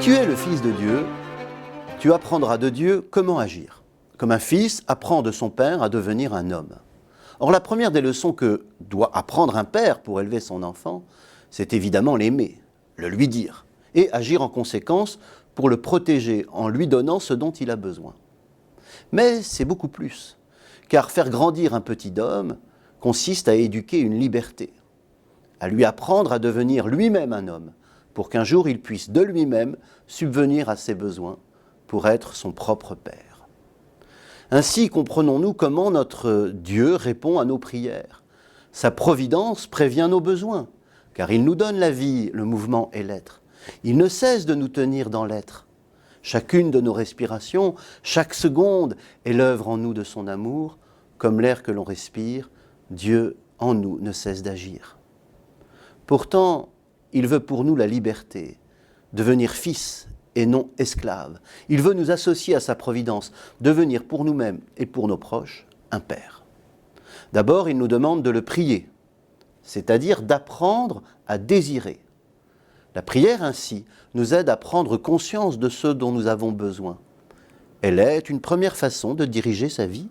tu es le Fils de Dieu, tu apprendras de Dieu comment agir. Comme un fils apprend de son père à devenir un homme. Or, la première des leçons que doit apprendre un père pour élever son enfant, c'est évidemment l'aimer, le lui dire, et agir en conséquence pour le protéger en lui donnant ce dont il a besoin. Mais c'est beaucoup plus, car faire grandir un petit homme consiste à éduquer une liberté, à lui apprendre à devenir lui-même un homme, pour qu'un jour il puisse de lui-même subvenir à ses besoins pour être son propre père. Ainsi comprenons-nous comment notre Dieu répond à nos prières. Sa providence prévient nos besoins, car il nous donne la vie, le mouvement et l'être. Il ne cesse de nous tenir dans l'être. Chacune de nos respirations, chaque seconde est l'œuvre en nous de son amour, comme l'air que l'on respire, Dieu en nous ne cesse d'agir. Pourtant, il veut pour nous la liberté, devenir fils et non esclave. Il veut nous associer à sa providence, devenir pour nous-mêmes et pour nos proches un père. D'abord, il nous demande de le prier, c'est-à-dire d'apprendre à désirer. La prière ainsi nous aide à prendre conscience de ce dont nous avons besoin. Elle est une première façon de diriger sa vie.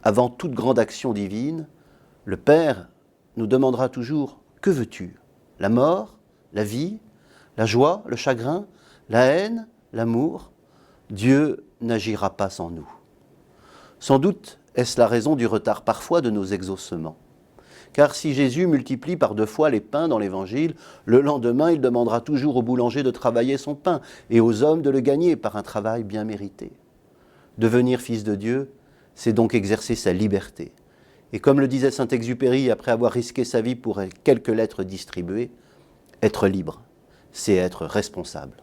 Avant toute grande action divine, le Père nous demandera toujours « Que veux-tu ? La mort, la vie, la joie, le chagrin, la haine, l'amour ?» Dieu n'agira pas sans nous. Sans doute est-ce la raison du retard parfois de nos exaucements. Car si Jésus multiplie par 2 fois les pains dans l'Évangile, le lendemain, il demandera toujours au boulanger de travailler son pain et aux hommes de le gagner par un travail bien mérité. Devenir fils de Dieu, c'est donc exercer sa liberté. Et comme le disait Saint-Exupéry après avoir risqué sa vie pour quelques lettres distribuées, être libre, c'est être responsable.